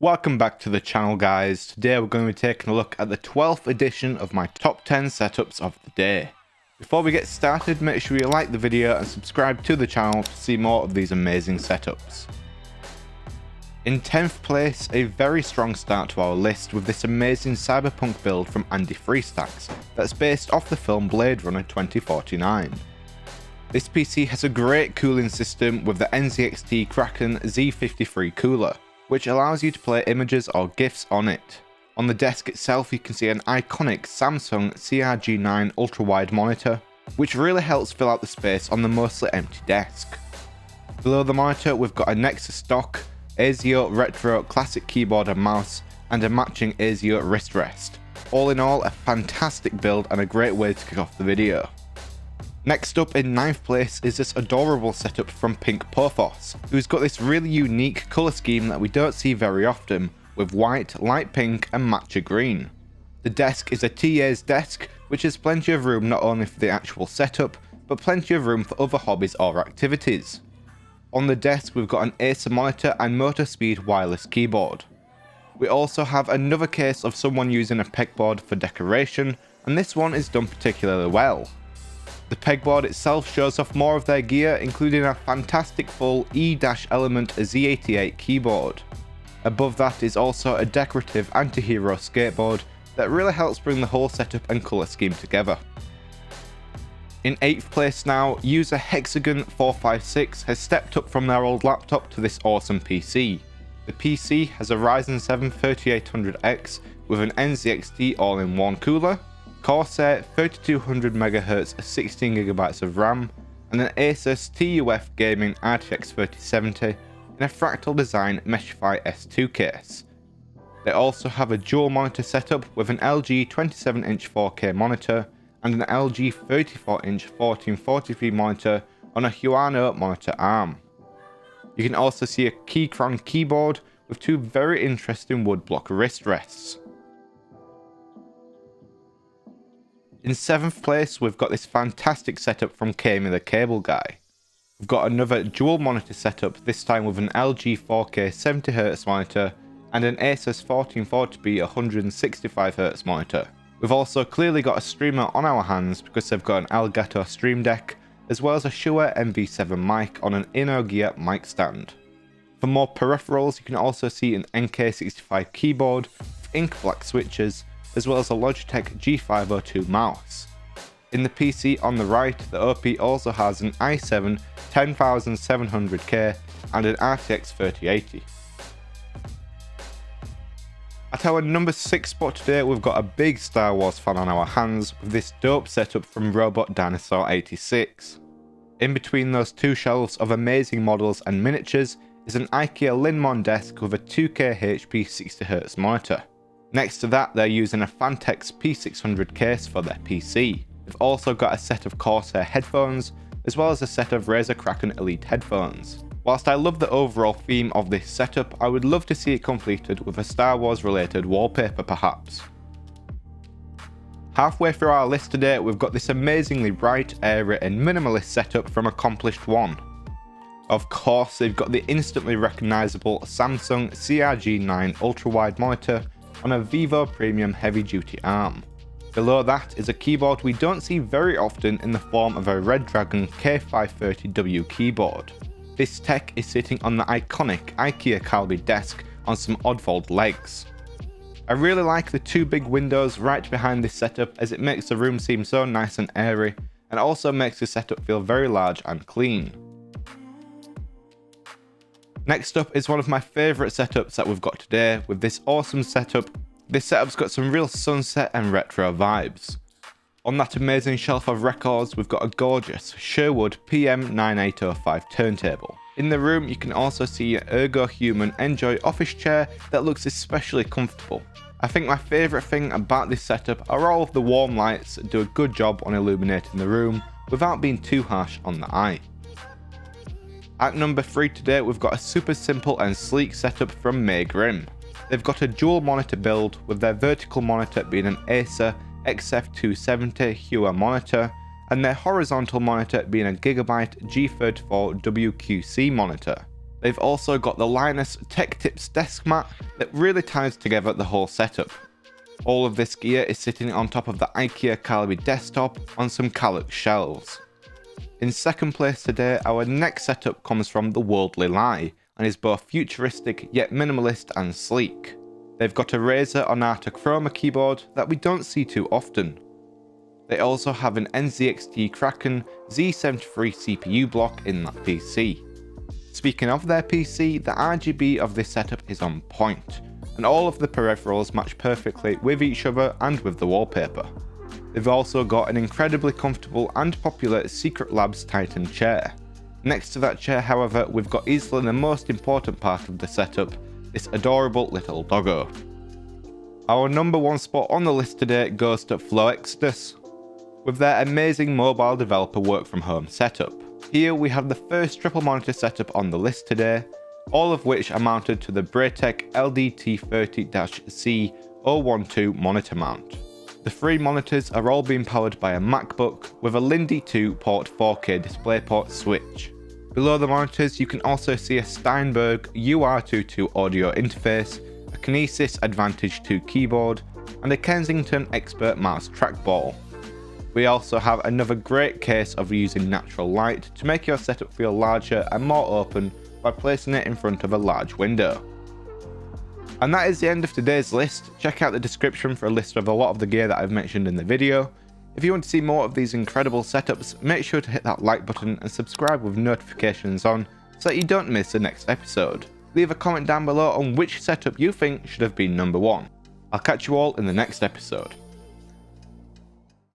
Welcome back to the channel, guys. Today we're going to be taking a look at the 12th edition of my top 10 setups of the day. Before we get started, make sure you like the video and subscribe to the channel to see more of these amazing setups. In 10th place, a very strong start to our list with this amazing cyberpunk build from Freestacks that's based off the film Blade Runner 2049. This PC has a great cooling system with the NZXT Kraken Z53 cooler, which allows you to play images or GIFs on it. On the desk itself you can see an iconic Samsung CRG9 ultra-wide monitor, which really helps fill out the space on the mostly empty desk. Below the monitor we've got a Nexus stock, ASIO Retro classic keyboard and mouse, and a matching ASIO wrist rest. All in all, a fantastic build and a great way to kick off the video. Next up in 9th place is this adorable setup from Porphos, who's got this really unique colour scheme that we don't see very often, with white, light pink and matcha green. The desk is a TA's desk, which has plenty of room not only for the actual setup, but plenty of room for other hobbies or activities. On the desk we've got an Acer monitor and motor speed wireless keyboard. We also have another case of someone using a pegboard for decoration, and this one is done particularly well. The pegboard itself shows off more of their gear, including a fantastic full E-Element Z88 keyboard. Above that is also a decorative anti-hero skateboard that really helps bring the whole setup and colour scheme together. In 8th place now, user Hexagon456 has stepped up from their old laptop to this awesome PC. The PC has a Ryzen 7 3800X with an NZXT all-in-one cooler, Corsair 3200MHz 16GB of RAM, and an Asus TUF Gaming RTX 3070 in a fractal design Meshify S2 case. They also have a dual monitor setup with an LG 27-inch 4K monitor and an LG 34-inch 1440p monitor on a Huano monitor arm. You can also see a Keychron keyboard with two very interesting woodblock wrist rests. In 7th place we've got this fantastic setup from Kami the Cable Guy. We've got another dual monitor setup, this time with an LG 4K 70Hz monitor and an Asus 1440p 165Hz monitor. We've also clearly got a streamer on our hands because they've got an Elgato Stream Deck, as well as a Shure MV7 mic on an InnoGear mic stand. For more peripherals you can also see an NK65 keyboard with ink black switches, as well as a Logitech G502 mouse. In the PC on the right, the OP also has an i7 10700K and an RTX 3080. At our number 6 spot today we've got a big Star Wars fan on our hands with this dope setup from Robot Dinosaur 86. In between those two shelves of amazing models and miniatures is an IKEA Linmon desk with a 2K HP 60Hz monitor. Next to that they're using a Fantex P600 case for their PC. They've also got a set of Corsair headphones, as well as a set of Razer Kraken Elite headphones. Whilst I love the overall theme of this setup, I would love to see it completed with a Star Wars related wallpaper perhaps. Halfway through our list today we've got this amazingly bright, airy and minimalist setup from accomplishedone. Of course they've got the instantly recognisable Samsung CRG9 ultra-wide monitor on a Vivo Premium heavy duty arm. Below that is a keyboard we don't see very often in the form of a Red Dragon K530W keyboard. This tech is sitting on the iconic IKEA Calby desk on some oddfold legs. I really like the two big windows right behind this setup as it makes the room seem so nice and airy, and also makes the setup feel very large and clean. Next up is one of my favourite setups that we've got today with this awesome setup. This setup's got some real sunset and retro vibes. On that amazing shelf of records we've got a gorgeous Sherwood PM9805 turntable. In the room you can also see an Ergo Human Enjoy office chair that looks especially comfortable. I think my favourite thing about this setup are all of the warm lights that do a good job on illuminating the room without being too harsh on the eye. At number 3 today we've got a super simple and sleek setup from Maigrim. They've got a dual monitor build with their vertical monitor being an Acer XF270 Hua monitor and their horizontal monitor being a Gigabyte G34 WQC monitor. They've also got the Linus Tech Tips desk mat that really ties together the whole setup. All of this gear is sitting on top of the IKEA Calibre desktop on some Kallax shelves. In second place today, our next setup comes from the Worldly Lie and is both futuristic yet minimalist and sleek. They've got a Razer Onata Chroma keyboard that we don't see too often. They also have an NZXT Kraken Z73 CPU block in that PC. Speaking of their PC, the RGB of this setup is on point, and all of the peripherals match perfectly with each other and with the wallpaper. They've also got an incredibly comfortable and popular Secret Labs Titan chair. Next to that chair, however, we've got easily the most important part of the setup, this adorable little doggo. Our number one spot on the list today goes to Floextus, with their amazing mobile developer work from home setup. Here we have the first triple monitor setup on the list today, all of which are mounted to the Braytech LDT30-C012 monitor mount. The three monitors are all being powered by a MacBook with a Lindy 2 port 4K DisplayPort switch. Below the monitors you can also see a Steinberg UR22 audio interface, a Kinesis Advantage 2 keyboard, and a Kensington Expert mouse trackball. We also have another great case of using natural light to make your setup feel larger and more open by placing it in front of a large window. And that is the end of today's list. Check out the description for a list of a lot of the gear that I've mentioned in the video. If you want to see more of these incredible setups, make sure to hit that like button and subscribe with notifications on so that you don't miss the next episode. Leave a comment down below on which setup you think should have been number one. I'll catch you all in the next episode.